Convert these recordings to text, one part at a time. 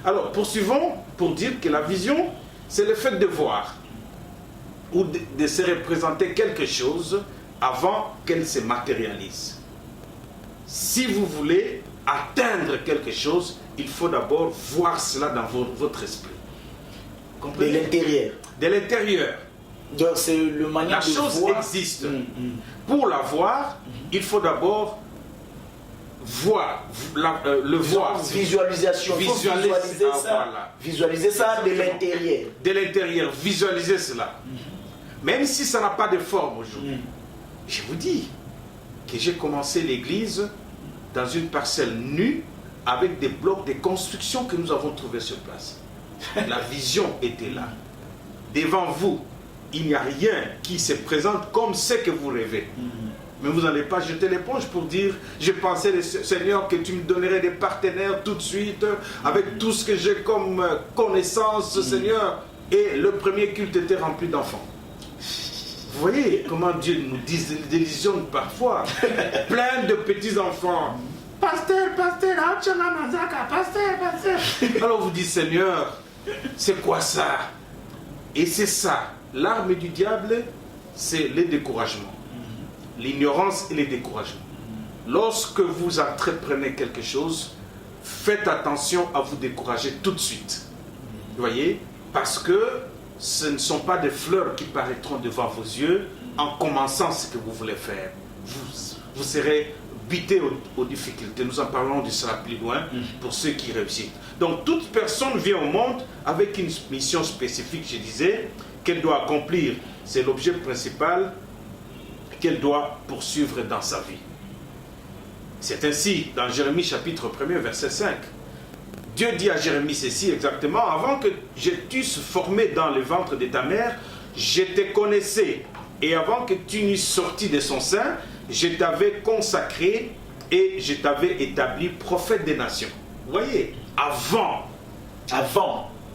Alors, poursuivons pour dire que la vision, c'est le fait de voir ou de se représenter quelque chose avant qu'elle se matérialise. Si vous voulez atteindre quelque chose, il faut d'abord voir cela dans votre esprit. De l'intérieur. De l'intérieur. Donc c'est le manière la chose voir. existe. Pour la voir, il faut d'abord voir, le voir. Visualisation. Visualiser ça. Voilà. Visualiser ça de l'intérieur. De l'intérieur, visualiser cela. Même si ça n'a pas de forme aujourd'hui. Je vous dis que j'ai commencé l'église dans une parcelle nue avec des blocs de construction que nous avons trouvés sur place. La vision était là. Devant vous, il n'y a rien qui se présente comme ce que vous rêvez. Mais vous n'allez pas jeter l'éponge pour dire, je pensais, Seigneur, que tu me donnerais des partenaires tout de suite, avec tout ce que j'ai comme connaissance, Seigneur. Et le premier culte était rempli d'enfants. Vous voyez comment Dieu nous délusionne parfois. Plein de petits-enfants. Pasteur, pasteur, pasteur. Alors vous dites, Seigneur, c'est quoi ça? Et c'est ça. L'arme du diable, c'est le découragement. L'ignorance et le découragement. Lorsque vous entreprenez quelque chose, faites attention à vous décourager tout de suite. Vous voyez? Parce que ce ne sont pas des fleurs qui paraîtront devant vos yeux en commençant ce que vous voulez faire. Vous serez buté aux difficultés. Nous en parlons de cela plus loin pour ceux qui réussissent. Donc toute personne vient au monde avec une mission spécifique, je disais, qu'elle doit accomplir. C'est l'objet principal qu'elle doit poursuivre dans sa vie. C'est ainsi dans Jérémie chapitre 1er verset 5. Dieu dit à Jérémie ceci exactement: avant que je t'eusse formé dans le ventre de ta mère, je te connaissais, et avant que tu n'eusses sorti de son sein, je t'avais consacré et je t'avais établi prophète des nations. Vous voyez, avant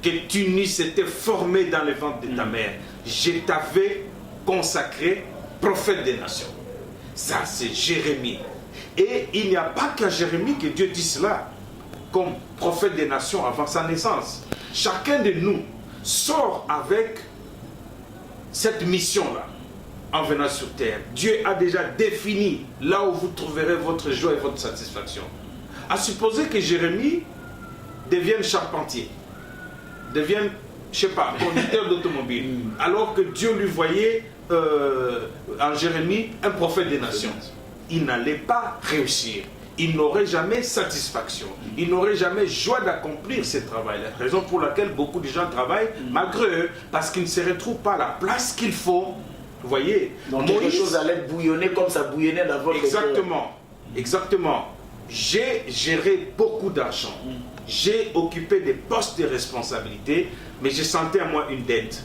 que tu n'eusses été formé dans le ventre de ta mère, je t'avais consacré prophète des nations. Ça, c'est Jérémie. Et il n'y a pas qu'à Jérémie que Dieu dit cela comme prophète des nations avant sa naissance. Chacun de nous sort avec cette mission-là en venant sur terre. Dieu a déjà défini là où vous trouverez votre joie et votre satisfaction. À supposer que Jérémie devienne charpentier, devienne, je ne sais pas, conducteur d'automobile, alors que Dieu lui voyait en Jérémie un prophète des nations. Il n'allait pas réussir. Il n'aurait jamais satisfaction. Il n'aurait jamais joie d'accomplir ce travail. La raison pour laquelle beaucoup de gens travaillent malgré eux, parce qu'ils ne se retrouvent pas à la place qu'il faut. Vous voyez, donc quelque chose allait bouillonner comme ça bouillonnait dans votre exactement, exactement. J'ai géré beaucoup d'argent. J'ai occupé des postes de responsabilité, mais je sentais à moi une dette.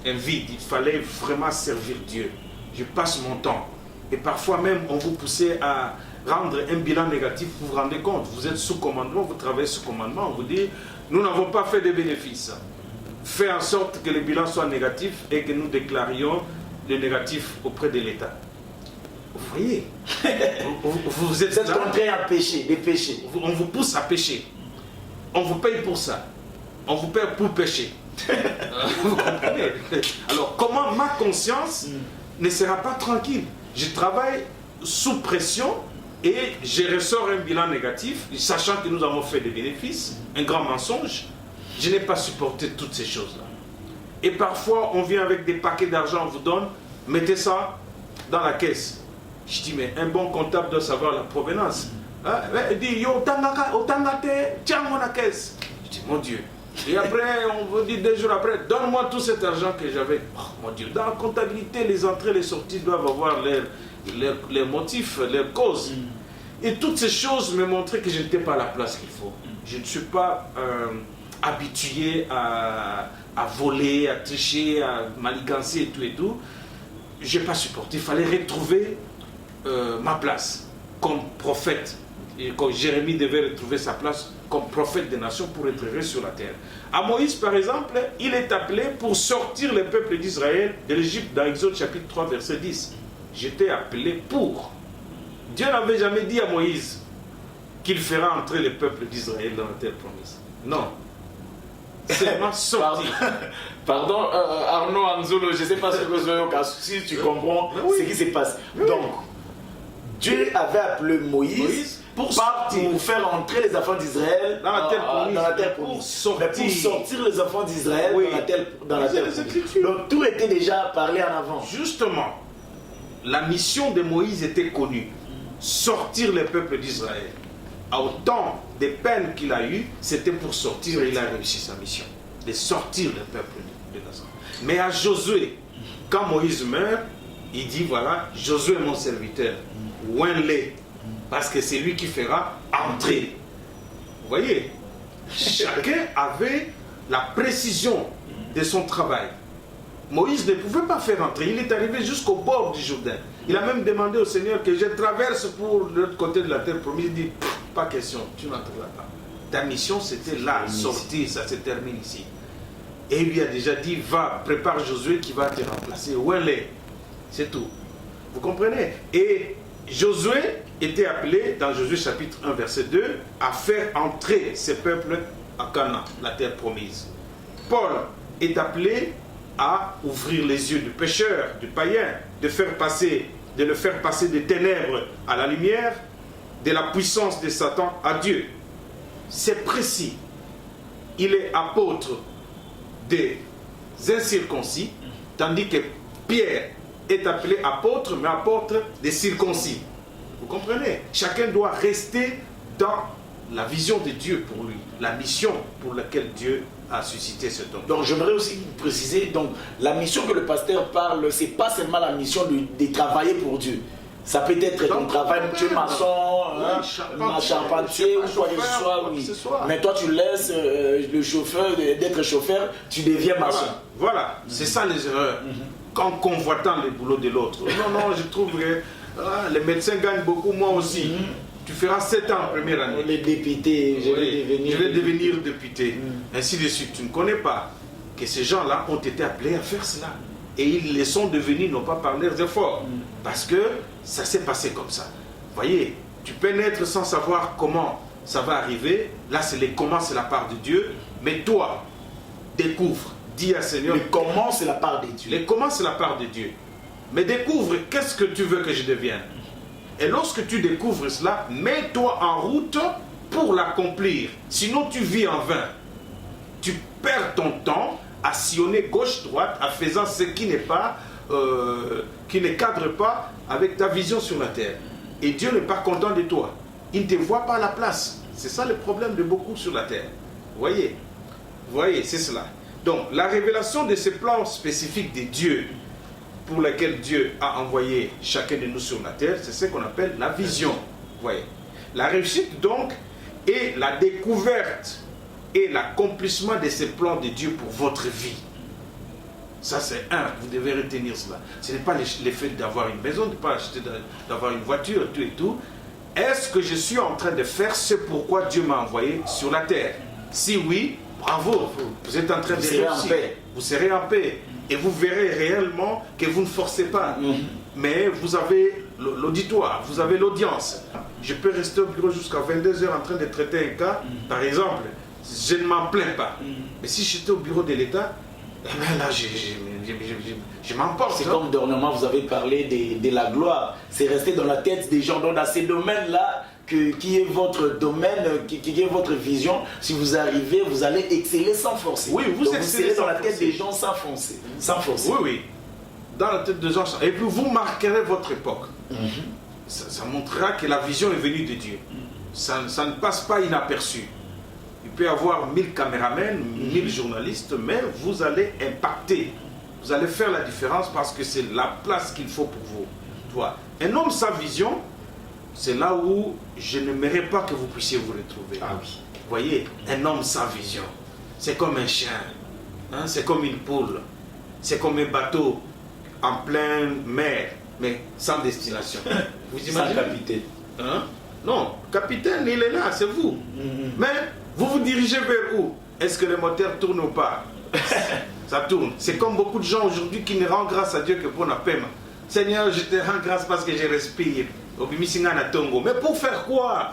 Un vide. Il fallait vraiment servir Dieu. Je passe mon temps. Et parfois même, on vous poussait à rendre un bilan négatif, vous vous rendez compte, vous êtes sous commandement, vous travaillez sous commandement, on vous dit, nous n'avons pas fait de bénéfices. Faites en sorte que le bilan soit négatif et que nous déclarions le négatif auprès de l'État. Vous voyez, vous êtes contraint à pécher, de pécher. On vous pousse à pécher. On vous paye pour ça. On vous paye pour pécher. Vous comprenez? Alors, comment ma conscience ne sera pas tranquille? Je travaille sous pression et je ressors un bilan négatif, sachant que nous avons fait des bénéfices, un grand mensonge. Je n'ai pas supporté toutes ces choses-là. Et parfois, on vient avec des paquets d'argent, on vous donne, mettez ça dans la caisse. Je dis, mais un bon comptable doit savoir la provenance. Il dit, yo, otangate, tiens-moi la caisse. Je dis, mon Dieu. Et après, on vous dit 2 jours après, donne-moi tout cet argent que j'avais. Oh mon Dieu, dans la comptabilité, les entrées et les sorties doivent avoir leurs motifs, leurs causes. Et toutes ces choses me montraient que je n'étais pas à la place qu'il faut. Je ne suis pas habitué à voler, à tricher, à manigancer et tout et tout. Je n'ai pas supporté. Il fallait retrouver ma place comme prophète. Et quand Jérémie devait retrouver sa place comme prophète des nations pour être sur la terre. À Moïse, par exemple, il est appelé pour sortir le peuple d'Israël de l'Égypte dans Exode chapitre 3, verset 10. J'étais appelé pour. Dieu n'avait jamais dit à Moïse qu'il fera entrer le peuple d'Israël dans la terre promise. Non. Seulement sortir. Pardon, Arnaud Anzolo, je ne sais pas ce que si tu comprends ce qui se passe. Donc, Dieu avait appelé Moïse pour faire entrer les enfants d'Israël dans la terre promise. Pour sortir les enfants d'Israël dans la terre promise. Donc, tout était déjà parlé en avant. Justement, la mission de Moïse était connue. Sortir les peuples d'Israël. Autant des peines qu'il a eues, c'était pour sortir et il a réussi sa mission. De sortir le peuple de Nazareth. Mais à Josué, quand Moïse meurt, il dit voilà, Josué mon serviteur, ouin-les, parce que c'est lui qui fera entrer. Vous voyez, chacun avait la précision de son travail. Moïse ne pouvait pas faire entrer, il est arrivé jusqu'au bord du Jourdain. Il a même demandé au Seigneur que je traverse pour l'autre côté de la terre promise. Il dit, pas question, tu n'entreras pas. Ta mission c'était là, sortir, ça se termine ici. Et il lui a déjà dit, va, prépare Josué qui va te remplacer. Où elle est? C'est tout. Vous comprenez? Et Josué était appelé, dans Josué chapitre 1, verset 2, à faire entrer ces peuples à Canaan, la terre promise. Paul est appelé à ouvrir les yeux du pécheur, du païen, de le faire passer des ténèbres à la lumière, de la puissance de Satan à Dieu. C'est précis. Il est apôtre des incirconcis, tandis que Pierre est appelé apôtre, mais apôtre des circoncis. Vous comprenez? Chacun doit rester dans la vision de Dieu pour lui, la mission pour laquelle Dieu a suscité cet homme. Donc j'aimerais aussi préciser, donc la mission que le pasteur parle, c'est pas seulement la mission de travailler pour Dieu. Ça peut être ton travail, tu es maçon, charpentier ou quoi que ce soit, oui. Mais toi tu laisses le chauffeur, d'être chauffeur, tu deviens maçon. Voilà. C'est ça les erreurs. En convoitant le boulot de l'autre. Non, je trouve que les médecins gagnent beaucoup, moi aussi. Tu feras 7 ans en première année. Les députés, je vais devenir député. Ainsi de suite. Tu ne connais pas que ces gens-là ont été appelés à faire cela. Et ils les sont devenus, non pas par leurs efforts. Parce que ça s'est passé comme ça. Vous voyez, tu peux naître sans savoir comment ça va arriver. Là, c'est les comment, c'est la part de Dieu. Mais toi, découvre. Dis à Seigneur. Les comment, c'est la part de Dieu. Les comment, c'est la part de Dieu. Mais découvre qu'est-ce que tu veux que je devienne. Et lorsque tu découvres cela, mets-toi en route pour l'accomplir. Sinon, tu vis en vain. Tu perds ton temps à sillonner gauche-droite, en faisant ce qui n'est pas, qui ne cadre pas avec ta vision sur la terre. Et Dieu n'est pas content de toi. Il ne te voit pas à la place. C'est ça le problème de beaucoup sur la terre. Vous voyez, c'est cela. Donc, la révélation de ces plans spécifiques de Dieu, pour lesquels Dieu a envoyé chacun de nous sur la terre, c'est ce qu'on appelle la vision. Vous voyez. La réussite, donc, est la découverte et l'accomplissement de ces plans de Dieu pour votre vie. Ça, c'est vous devez retenir cela. Ce n'est pas l'effet d'avoir une maison, de ne pas acheter, d'avoir une voiture, tout et tout. Est-ce que je suis en train de faire ce pourquoi Dieu m'a envoyé sur la terre? Si oui, bravo, vous êtes en train de réussir. Vous serez en paix. Et vous verrez réellement que vous ne forcez pas. Mais vous avez l'auditoire, vous avez l'audience. Je peux rester au bureau jusqu'à 22 h en train de traiter un cas, par exemple. Je ne m'en plains pas. Mais si j'étais au bureau de l'État, là, je m'emporte. C'est comme dernièrement, vous avez parlé de la gloire. C'est resté dans la tête des gens. Donc, dans ces domaines-là, qui est votre domaine, qui est votre vision, si vous arrivez, vous allez exceller sans forcer. Oui, vous excellez dans la tête des gens sans forcer. Oui. Dans la tête des gens. Et puis, vous marquerez votre époque. Ça montrera que la vision est venue de Dieu. Ça ne passe pas inaperçu. Il peut y avoir 1000 caméramans, 1000 journalistes, mais vous allez impacter. Vous allez faire la différence parce que c'est la place qu'il faut pour vous. Toi, un homme sans vision, c'est là où je n'aimerais pas que vous puissiez vous retrouver. Ah oui. Vous voyez, un homme sans vision, c'est comme un chien, c'est comme une poule, c'est comme un bateau en pleine mer, mais sans destination. Vous imaginez? Sans capitaine. Non, capitaine, il est là, c'est vous. Mais vous vous dirigez vers où? Est-ce que le moteur tourne ou pas? Ça tourne. C'est comme beaucoup de gens aujourd'hui qui ne rendent grâce à Dieu que pour la paix. Seigneur, je te rends grâce parce que je respire. Mais pour faire quoi?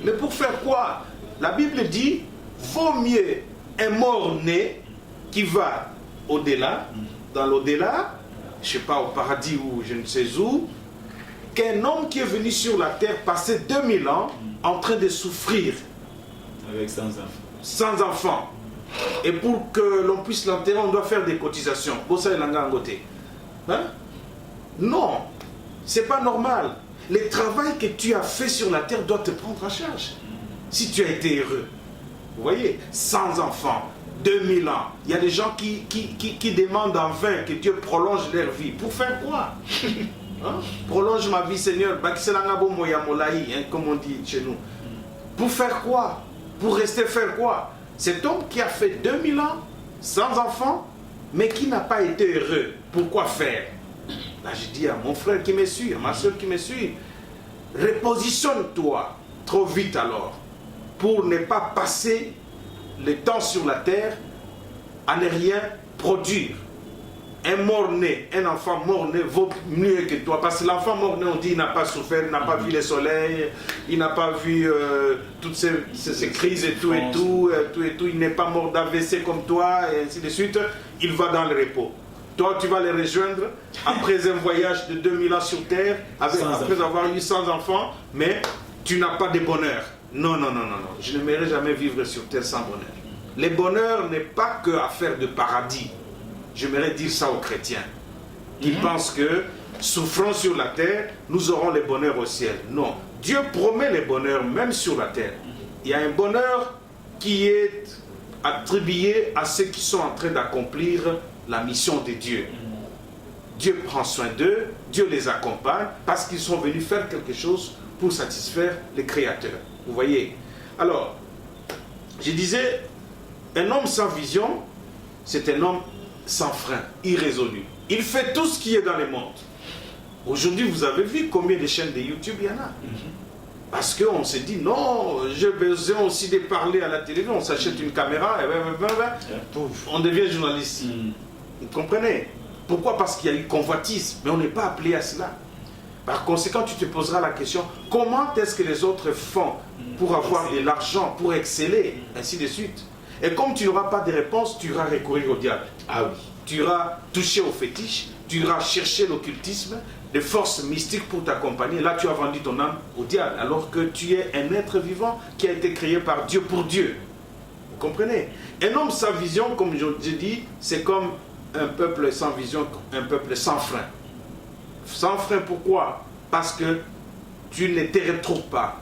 Mais pour faire quoi? La Bible dit, vaut mieux un mort-né qui va au-delà, dans l'au-delà, je ne sais pas, au paradis ou je ne sais où, qu'un homme qui est venu sur la terre passer 2000 ans en train de souffrir. Avec 100 enfants. Sans enfants. Et pour que l'on puisse l'enterrer, on doit faire des cotisations. Hein? Non, c'est pas normal. Le travail que tu as fait sur la terre doit te prendre en charge. Si tu as été heureux, vous voyez, sans enfants, 2000 ans, il y a des gens qui demandent en vain que Dieu prolonge leur vie. Pour faire quoi? Hein? Prolonge ma vie, Seigneur, comme on dit chez nous. Pour faire quoi? Pour rester faire quoi? Cet homme qui a fait 2000 ans sans enfant, mais qui n'a pas été heureux, pourquoi faire? Là, je dis à mon frère qui me suit, à ma soeur qui me suit, repositionne-toi trop vite alors, pour ne pas passer le temps sur la terre à ne rien produire. Un mort-né, un enfant mort-né vaut mieux que toi. Parce que l'enfant mort-né, on dit, il n'a pas souffert, il n'a pas vu le soleil, il n'a pas vu toutes ces crises et tout, il n'est pas mort d'AVC comme toi, et ainsi de suite. Il va dans le repos. Toi, tu vas les rejoindre après un voyage de 2000 ans sur Terre, après avoir eu 100 enfants, mais tu n'as pas de bonheur. Non, non, non, non, non. Je n'aimerais jamais vivre sur Terre sans bonheur. Le bonheur n'est pas que affaire de paradis. J'aimerais dire ça aux chrétiens qui pensent que souffrant sur la terre, nous aurons le bonheur au ciel. Non, Dieu promet le bonheur même sur la terre. Il y a un bonheur qui est attribué à ceux qui sont en train d'accomplir la mission de Dieu. Dieu prend soin d'eux, Dieu les accompagne parce qu'ils sont venus faire quelque chose pour satisfaire le Créateur. Vous voyez? Alors, je disais, un homme sans vision, c'est un homme sans frein, irrésolu. Il fait tout ce qui est dans le monde. Aujourd'hui, vous avez vu combien de chaînes de YouTube il y en a. Parce qu'on s'est dit, non, j'ai besoin aussi de parler à la télévision. On s'achète une caméra, et on devient journaliste. Vous comprenez? Pourquoi? Parce qu'il y a eu convoitise, mais on n'est pas appelé à cela. Par conséquent, tu te poseras la question, comment est-ce que les autres font pour avoir de l'argent, pour exceller, ainsi de suite. Et comme tu n'auras pas de réponse, tu iras recourir au diable. Ah oui. Tu iras toucher au fétiche, tu iras chercher l'occultisme, des forces mystiques pour t'accompagner. Là, tu as vendu ton âme au diable, alors que tu es un être vivant qui a été créé par Dieu pour Dieu. Vous comprenez? Un homme sans vision, comme je dis, c'est comme un peuple sans vision, un peuple sans frein. Sans frein, pourquoi? Parce que tu ne te retrouves pas.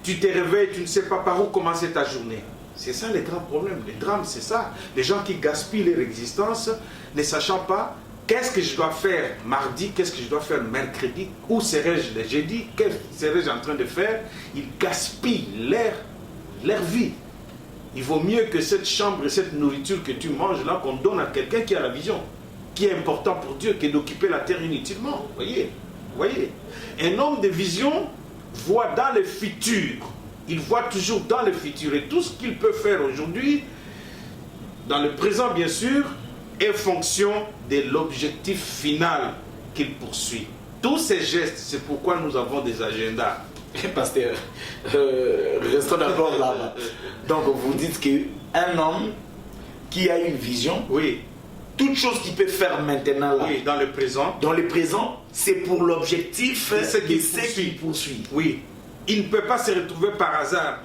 Tu te réveilles, tu ne sais pas par où commencer ta journée. C'est ça les grands problèmes. Les drames, c'est ça. Les gens qui gaspillent leur existence, ne sachant pas qu'est-ce que je dois faire mardi, qu'est-ce que je dois faire mercredi, où serai-je le jeudi, qu'est-ce que serai-je en train de faire. Ils gaspillent leur vie. Il vaut mieux que cette chambre et cette nourriture que tu manges là, qu'on donne à quelqu'un qui a la vision, qui est important pour Dieu, que d'occuper la terre inutilement. Voyez, voyez. Un homme de vision voit dans le futur. Il voit toujours dans le futur. Et tout ce qu'il peut faire aujourd'hui, dans le présent bien sûr, est fonction de l'objectif final qu'il poursuit. Tous ces gestes, c'est pourquoi nous avons des agendas. Pasteur, restons d'abord là-bas. Donc vous dites qu'un homme qui a une vision, oui, toute chose qu'il peut faire maintenant là, oui, dans le présent, c'est pour l'objectif de ce qu'il poursuit. Oui, il ne peut pas se retrouver par hasard.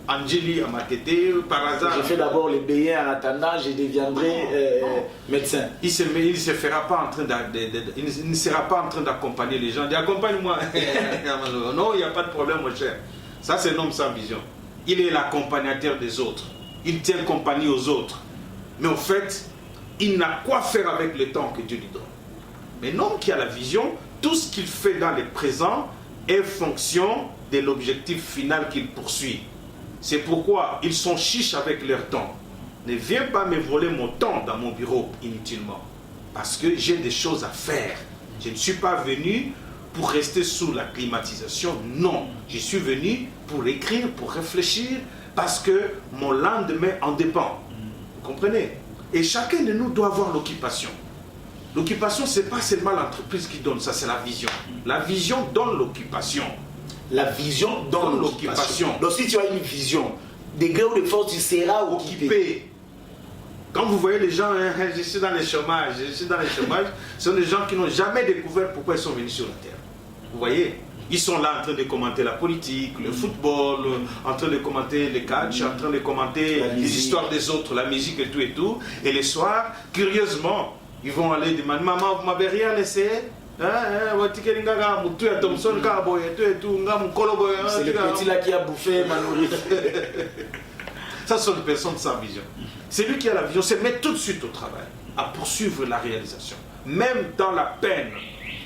Angélie à Makete, par hasard. Je fais d'abord les béliers en attendant, je deviendrai médecin. Il ne sera pas en train d'accompagner les gens. Accompagne-moi. Non, il n'y a pas de problème, mon cher. Ça, c'est un homme sans vision. Il est l'accompagnateur des autres. Il tient compagnie aux autres. Mais au fait, il n'a quoi faire avec le temps que Dieu lui donne. Mais l'homme qui a la vision, tout ce qu'il fait dans le présent est fonction de l'objectif final qu'il poursuit. C'est pourquoi ils sont chiches avec leur temps. Ne viens pas me voler mon temps dans mon bureau inutilement. Parce que j'ai des choses à faire. Je ne suis pas venu pour rester sous la climatisation. Non, je suis venu pour écrire, pour réfléchir, parce que mon lendemain en dépend. Vous comprenez? Et chacun de nous doit avoir l'occupation. L'occupation, ce n'est pas seulement l'entreprise qui donne ça, c'est la vision. La vision donne l'occupation. La vision donne l'occupation. Donc si tu as une vision, de gré ou de force, tu seras occupé. Quand vous voyez les gens, hein, je suis dans le chômage, ce sont des gens qui n'ont jamais découvert pourquoi ils sont venus sur la terre. Vous voyez, ils sont là en train de commenter la politique, le football, en train de commenter les catch, en train de commenter les histoires des autres, la musique et tout. Et les soirs, curieusement, ils vont aller demander, maman, vous m'avez rien laissé? C'est le petit là qui a bouffé ma nourriture. Ça sont des personnes sans vision. C'est lui qui a la vision, se met tout de suite au travail, à poursuivre la réalisation. Même dans la peine,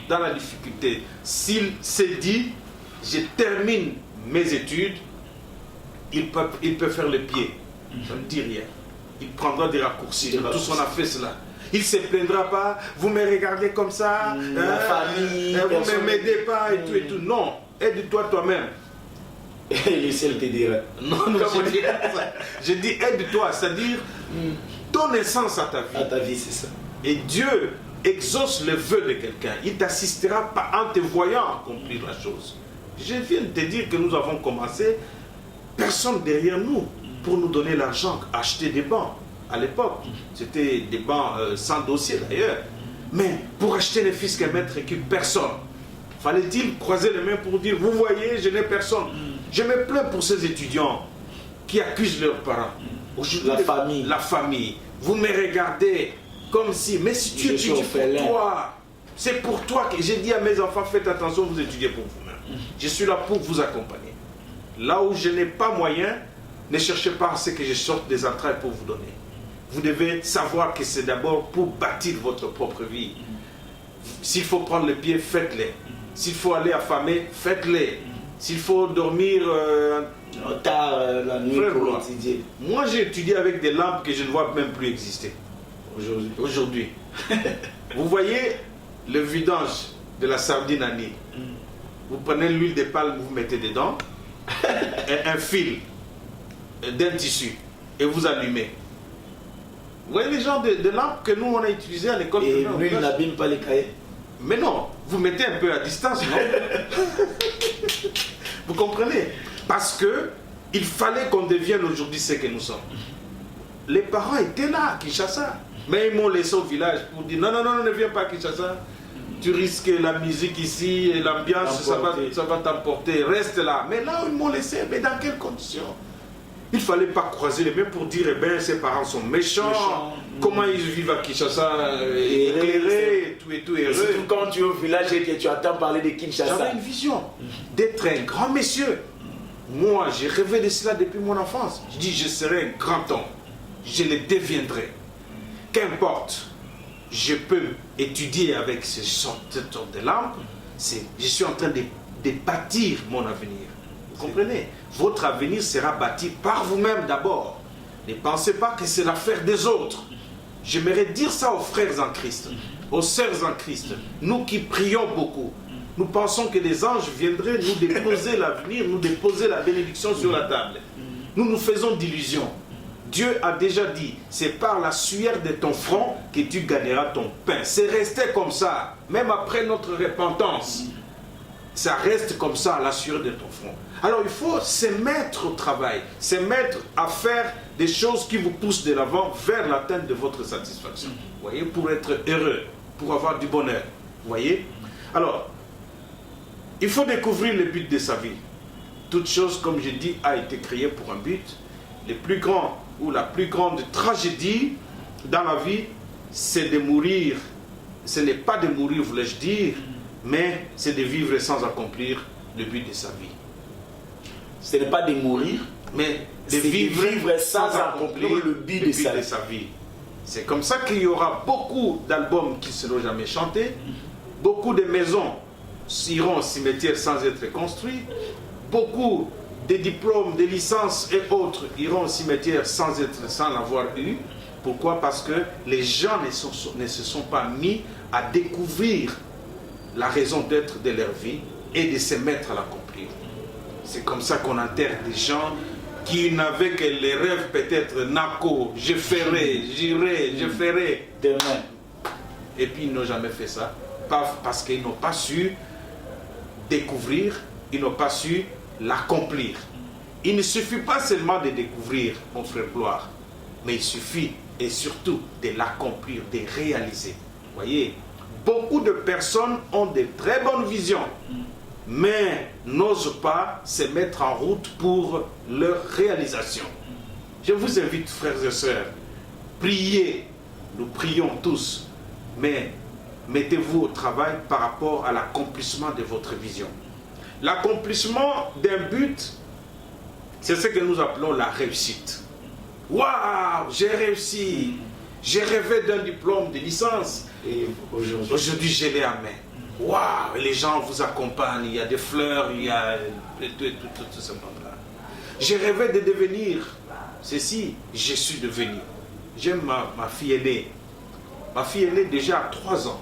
dans la difficulté, s'il s'est dit, je termine mes études, il peut faire le pied. Ça ne dit rien. Il prendra des raccourcis. Tous on a fait cela. Il ne se plaindra pas, vous me regardez comme ça, la famille, vous ne m'aidez pas et tout. Non, aide-toi toi-même. Et le ciel te dira. Non, je dis aide-toi, c'est-à-dire donne essence à ta vie. À ta vie, c'est ça. Et Dieu exauce le vœu de quelqu'un. Il t'assistera en te voyant accomplir la chose. Je viens de te dire que nous avons commencé, personne derrière nous pour nous donner l'argent, acheter des bancs. À l'époque, c'était des bancs sans dossier d'ailleurs. Mais pour acheter les fils qu'un mètre récup, personne. Fallait-il croiser les mains pour dire, vous voyez, je n'ai personne. Je me plains pour ces étudiants qui accusent leurs parents. La famille. La famille. Vous me regardez comme si, mais si tu étudies pour toi, c'est pour toi que j'ai dit à mes enfants, faites attention, vous étudiez pour vous-même. Je suis là pour vous accompagner. Là où je n'ai pas moyen, ne cherchez pas à ce que je sorte des entrailles pour vous donner. Vous devez savoir que c'est d'abord pour bâtir votre propre vie. S'il faut prendre le pied, faites-le. S'il faut aller affamer, faites-le. S'il faut dormir tard la nuit pour étudier. Moi, j'ai étudié avec des lampes que je ne vois même plus exister. Aujourd'hui. Vous voyez le vidange de la sardine à nid. Vous prenez l'huile de palme, vous mettez dedans, et un fil d'un tissu, et vous allumez. Vous voyez les genres de lampes que nous on a utilisées à l'école. Et l'huile n'abîme pas les cahiers. Mais non, vous mettez un peu à distance, non? Vous comprenez? Parce que il fallait qu'on devienne aujourd'hui ce que nous sommes. Les parents étaient là à Kinshasa, mais ils m'ont laissé au village pour dire non, ne viens pas à Kinshasa. Tu risques la musique ici et l'ambiance, ça va t'emporter, reste là. Mais là, ils m'ont laissé, mais dans quelles conditions? Il ne fallait pas croiser les mains pour dire, eh bien, ses parents sont méchants. Comment ils vivent à Kinshasa, éclairés, et tout, heureux. Surtout quand tu es au village et que tu attends parler de Kinshasa. J'avais une vision d'être un grand monsieur. Moi, j'ai rêvé de cela depuis mon enfance. Je dis, je serai un grand homme. Je le deviendrai. Qu'importe, je peux étudier avec ce sorte de lampe. Je suis en train de bâtir mon avenir. Vous comprenez? Votre avenir sera bâti par vous-même d'abord. Ne pensez pas que c'est l'affaire des autres. J'aimerais dire ça aux frères en Christ, aux sœurs en Christ. Nous qui prions beaucoup, nous pensons que les anges viendraient nous déposer l'avenir, nous déposer la bénédiction sur la table. Nous nous faisons d'illusions. Dieu a déjà dit, c'est par la sueur de ton front que tu gagneras ton pain. C'est resté comme ça, même après notre repentance. Ça reste comme ça à la sueur de ton front. Alors il faut se mettre au travail, se mettre à faire des choses qui vous poussent de l'avant vers l'atteinte de votre satisfaction. Vous voyez, pour être heureux, pour avoir du bonheur. Vous voyez? Alors, il faut découvrir le but de sa vie. Toute chose, comme je dis, a été créée pour un but. Le plus grand ou la plus grande tragédie dans la vie, c'est de mourir. Ce n'est pas de mourir, voulais-je dire, mais c'est de vivre sans accomplir le but de sa vie. Ce n'est pas de mourir, mais de vivre sans accomplir le but de sa vie. C'est comme ça qu'il y aura beaucoup d'albums qui ne seront jamais chantés, beaucoup de maisons iront au cimetière sans être construites, beaucoup de diplômes, de licences et autres iront au cimetière sans l'avoir eu. Pourquoi? Parce que les gens ne se sont pas mis à découvrir la raison d'être de leur vie et de se mettre à l'accomplir. C'est comme ça qu'on enterre des gens qui n'avaient que les rêves peut-être Nako, je ferai, j'irai, je ferai demain. Et puis ils n'ont jamais fait ça, parce qu'ils n'ont pas su découvrir, ils n'ont pas su l'accomplir. il ne suffit pas seulement de découvrir, mon frère Gloire, mais il suffit et surtout de l'accomplir, de réaliser. Vous voyez, beaucoup de personnes ont de très bonnes visions, mais n'osent pas se mettre en route pour leur réalisation. Je vous invite, frères et sœurs, priez, nous prions tous, mais mettez-vous au travail par rapport à l'accomplissement de votre vision. L'accomplissement d'un but, c'est ce que nous appelons la réussite. Waouh, j'ai réussi, j'ai rêvé d'un diplôme de licence, et aujourd'hui je l'ai à main. Waouh, les gens vous accompagnent, il y a des fleurs, il y a tout ce monde-là. J'ai rêvé de devenir ceci, je suis devenu. J'aime ma fille aînée. Ma fille aînée, déjà à 3 ans,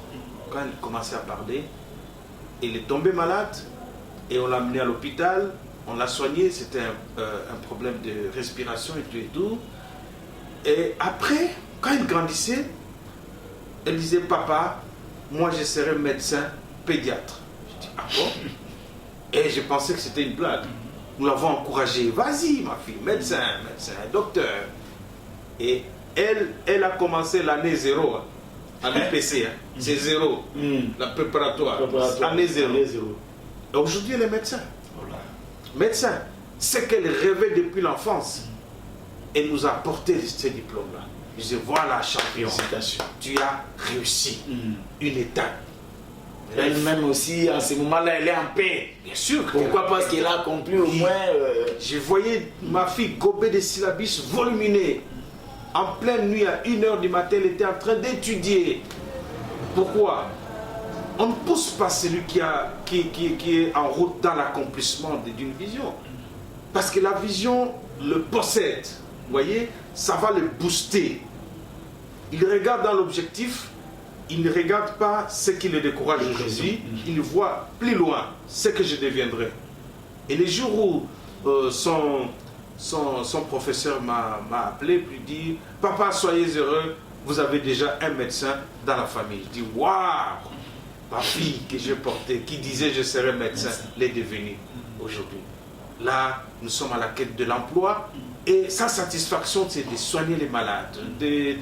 quand elle commençait à parler, elle est tombée malade et on l'a amenée à l'hôpital, on l'a soignée, c'était un problème de respiration et tout. Et après, quand elle grandissait, elle disait, papa, moi je serai médecin pédiatre. Je dis, ah bon? Et je pensais que c'était une blague. Nous l'avons encouragée, vas-y ma fille, médecin, docteur. Et elle a commencé l'année 0 à l'UPC, c'est 0, la préparatoire, année 0. Et aujourd'hui elle est médecin. Médecin, ce qu'elle rêvait depuis l'enfance, elle nous a apporté ce diplôme-là. Je disais, voilà champion, tu as réussi une étape. Elle-même aussi, à ce moment-là, elle est en paix. Bien sûr. Pourquoi? Parce qu'elle a accompli au moins... Je voyais ma fille gober des syllabus volumineux. En pleine nuit, à 1h du matin, elle était en train d'étudier. Pourquoi? On ne pousse pas celui qui est en route dans l'accomplissement d'une vision. Parce que la vision le possède. Vous voyez, ça va le booster. Il regarde dans l'objectif, il ne regarde pas ce qui le décourage aujourd'hui, il voit plus loin ce que je deviendrai. Et le jour où son professeur m'a appelé, puis dit, papa, soyez heureux, vous avez déjà un médecin dans la famille. Je dis, waouh, ma fille que j'ai portée, qui disait je serai médecin, l'est devenue aujourd'hui. Là, nous sommes à la quête de l'emploi, et sa satisfaction, c'est de soigner les malades, de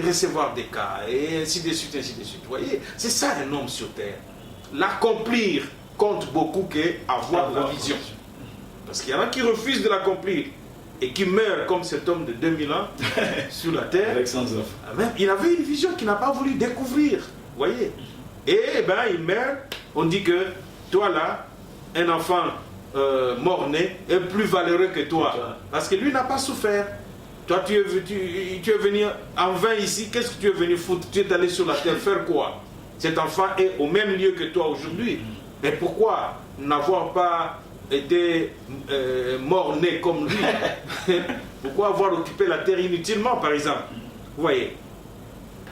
recevoir des cas, et ainsi de suite, ainsi de suite. Vous voyez, c'est ça un homme sur terre. L'accomplir compte beaucoup qu'avoir la vision. Parce qu'il y en a qui refusent de l'accomplir et qui meurent comme cet homme de 2000 ans sur la terre. Il avait une vision qu'il n'a pas voulu découvrir. Vous voyez. Et ben, il meurt. On dit que toi là, un enfant mort-né est plus valeureux que toi. Parce que lui n'a pas souffert. Toi, tu es venu en vain ici. Qu'est-ce que tu es venu foutre? Tu es allé sur la terre faire quoi? Cet enfant est au même lieu que toi aujourd'hui. Mais pourquoi n'avoir pas été mort-né comme lui? Pourquoi avoir occupé la terre inutilement, par exemple? Vous voyez.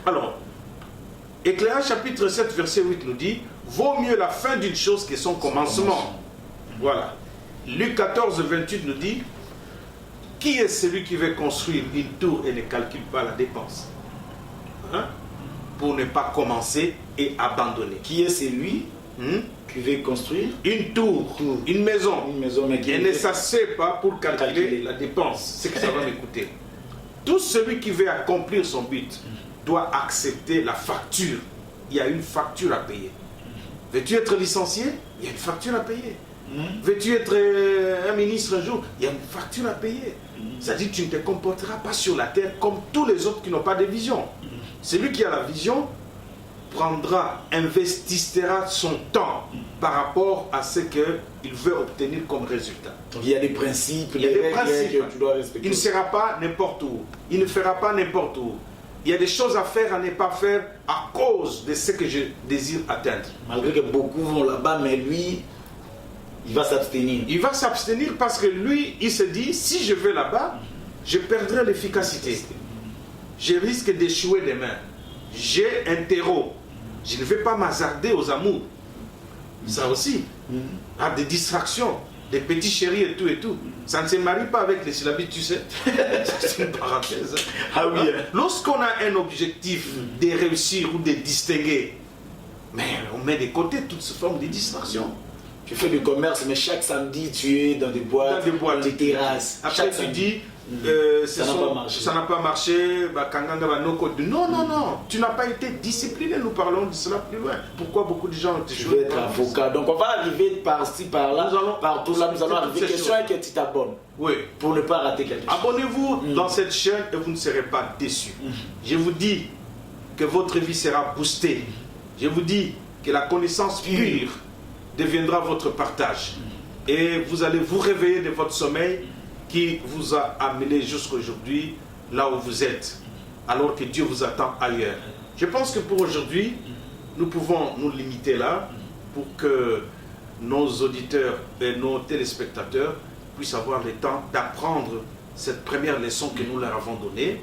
Alors, Éclairage chapitre 7, verset 8 nous dit, vaut mieux la fin d'une chose que son commencement. Voilà. Luc 14, 28 nous dit, qui est celui qui veut construire une tour et ne calcule pas la dépense, hein? Pour ne pas commencer et abandonner. Qui est celui qui veut construire une tour, une maison mais qui ne s'assied pas pour calculer la dépense, c'est que ça va m'écouter. Tout celui qui veut accomplir son but doit accepter la facture. Il y a une facture à payer. Veux-tu être licencié? Il y a une facture à payer. Veux-tu être un ministre un jour? Il y a une facture à payer. C'est-à-dire que tu ne te comporteras pas sur la terre comme tous les autres qui n'ont pas de vision. Celui qui a la vision investissera son temps par rapport à ce qu'il veut obtenir comme résultat. Donc il y a des principes, il y a des principes que tu dois respecter. Il ne sera pas n'importe où. Il ne fera pas n'importe où. Il y a des choses à faire, à ne pas faire à cause de ce que je désire atteindre. Malgré que beaucoup vont là-bas, mais lui, il va s'abstenir. Il va s'abstenir parce que lui, il se dit, si je vais là-bas, je perdrai l'efficacité. Je risque d'échouer demain. J'ai un terreau. Je ne vais pas m'hasarder aux amours. Ça aussi. À des distractions, des petits chéris et tout et tout. Ça ne se marie pas avec les syllabes, tu sais. C'est une parenthèse. Ah oui. Lorsqu'on a un objectif de réussir ou de distinguer, mais on met de côté toutes ces formes de distraction. tu fais du commerce, mais chaque samedi, tu es dans des boîtes, dans des terrasses. Après, tu dis, ça n'a pas marché. Non, non, non, tu n'as pas été discipliné. Nous parlons de cela plus loin. Pourquoi beaucoup de gens ont échoué? Tu veux être avocat. Donc, on va arriver par-ci, par-là. Partout là, nous allons arriver. Question est que tu t'abonnes. Oui. Pour ne pas rater quelque chose. Abonnez-vous dans cette chaîne et vous ne serez pas déçus. Je vous dis que votre vie sera boostée. Je vous dis que la connaissance pure deviendra votre partage. Et vous allez vous réveiller de votre sommeil qui vous a amené jusqu'aujourd'hui là où vous êtes, alors que Dieu vous attend ailleurs. Je pense que pour aujourd'hui, nous pouvons nous limiter là pour que nos auditeurs et nos téléspectateurs puissent avoir le temps d'apprendre cette première leçon que nous leur avons donnée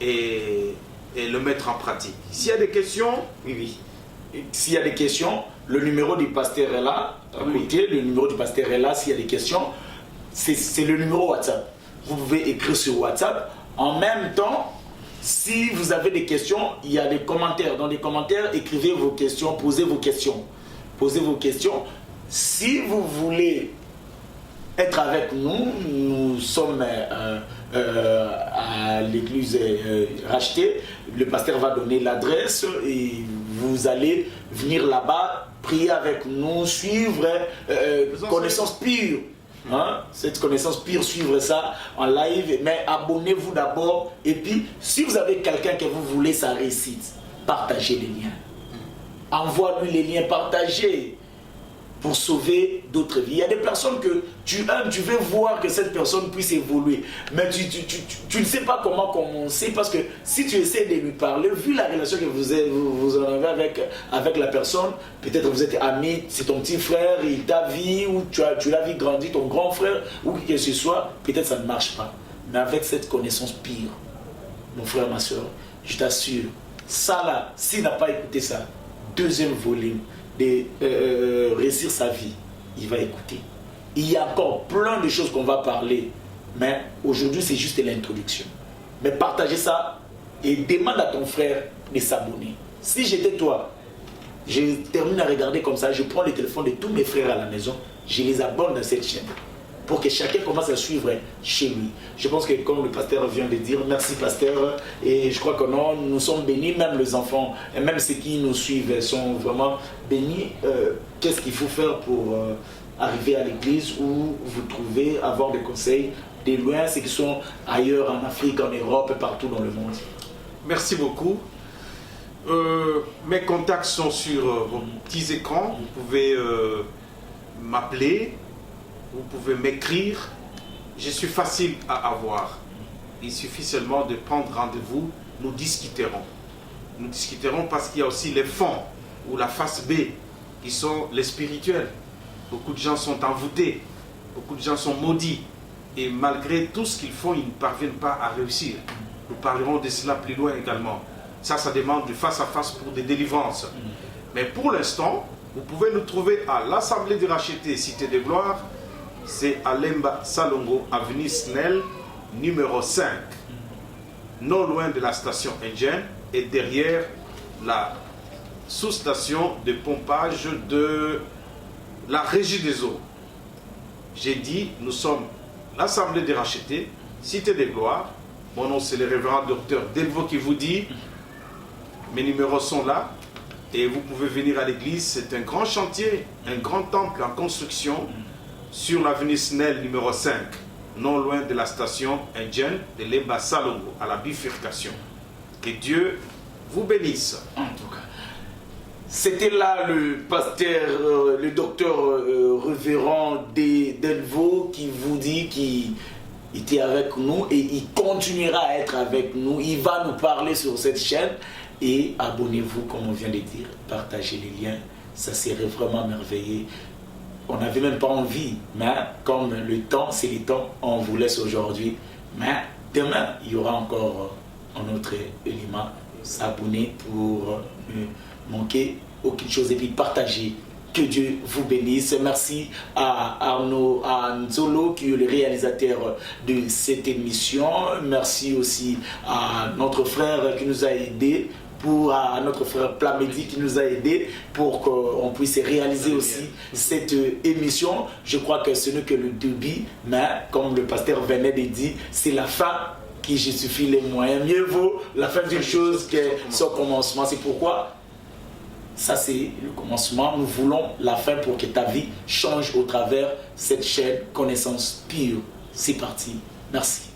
et le mettre en pratique. S'il y a des questions, oui. S'il y a des questions, le numéro du pasteur est là. Écoutez, le numéro du pasteur est là. S'il y a des questions, c'est le numéro WhatsApp. Vous pouvez écrire sur WhatsApp. En même temps, si vous avez des questions, il y a des commentaires. Dans les commentaires, écrivez vos questions, posez vos questions. Posez vos questions. Si vous voulez être avec nous, nous sommes à l'église rachetée. Le pasteur va donner l'adresse et vous allez venir là-bas, prier avec nous, suivre connaissance pure. Hein? Cette connaissance pure, suivre ça en live, mais abonnez-vous d'abord. Et puis, si vous avez quelqu'un que vous voulez sa réussite, partagez les liens. Envoie-lui les liens, partagez pour sauver d'autres vies. Il y a des personnes que tu aimes, tu veux voir que cette personne puisse évoluer, mais tu ne sais pas comment commencer, parce que si tu essaies de lui parler, vu la relation que vous en avez avec la personne, peut-être vous êtes amis, c'est ton petit frère, il t'a vu, ou tu l'as vu grandir, ton grand frère, ou que ce soit, peut-être ça ne marche pas. Mais avec cette connaissance pire, mon frère, ma soeur, je t'assure, ça là, s'il n'a pas écouté ça, deuxième volume, de réussir sa vie, il va écouter. Il y a encore plein de choses qu'on va parler, mais aujourd'hui c'est juste l'introduction. Mais partagez ça et demande à ton frère de s'abonner. Si j'étais toi, je termine à regarder comme ça, je prends le téléphone de tous mes frères à la maison, je les abonne dans cette chaîne pour que chacun commence à suivre chez lui. Je pense que comme le pasteur vient de dire, merci pasteur, et je crois que non, nous sommes bénis, même les enfants, et même ceux qui nous suivent sont vraiment bénis. Qu'est-ce qu'il faut faire pour arriver à l'église où vous trouvez, avoir des conseils des loin, ceux qui sont ailleurs en Afrique, en Europe et partout dans le monde? Merci beaucoup. Mes contacts sont sur vos petits écrans. Vous pouvez m'appeler. Vous pouvez m'écrire, je suis facile à avoir. Il suffit seulement de prendre rendez-vous, nous discuterons. Nous discuterons parce qu'il y a aussi les fonds ou la face B qui sont les spirituels. Beaucoup de gens sont envoûtés, beaucoup de gens sont maudits et malgré tout ce qu'ils font, ils ne parviennent pas à réussir. Nous parlerons de cela plus loin également. Ça demande du face à face pour des délivrances. Mais pour l'instant, vous pouvez nous trouver à l'Assemblée des Rachetés, Cité des Gloires. C'est à Lemba Salongo, avenue Snell, numéro 5, non loin de la station indienne et derrière la sous-station de pompage de la Régie des eaux. J'ai dit, nous sommes l'Assemblée des Rachetés, Cité des Gloires. Mon nom c'est le révérend docteur Delvaux qui vous dit, mes numéros sont là et vous pouvez venir à l'église. C'est un grand chantier, un grand temple en construction sur l'avenue Snell numéro 5, non loin de la station indienne de Lemba Salongo, à la bifurcation. Que Dieu vous bénisse. En tout cas, c'était là le pasteur, le docteur révérend Delvaux qui vous dit qu'il était avec nous et il continuera à être avec nous. Il va nous parler sur cette chaîne et abonnez-vous comme on vient de dire, partagez les liens, ça serait vraiment merveilleux. On n'avait même pas envie, mais comme le temps, c'est le temps, on vous laisse aujourd'hui. Mais demain, il y aura encore un autre élément. S'abonner pour ne manquer aucune chose et puis partager. Que Dieu vous bénisse. Merci à Arnaud Nzolo qui est le réalisateur de cette émission. Merci aussi à notre frère qui nous a aidés pour à notre frère Plamedi qui nous a aidés pour qu'on puisse réaliser aussi cette émission. Je crois que ce n'est que le début, mais comme le pasteur venait de dire, c'est la fin qui justifie les moyens. Mieux vaut la fin d'une chose que son commencement. C'est pourquoi ça c'est le commencement. Nous voulons la fin pour que ta vie change au travers de cette chaîne Connaissance Pure. C'est parti. Merci.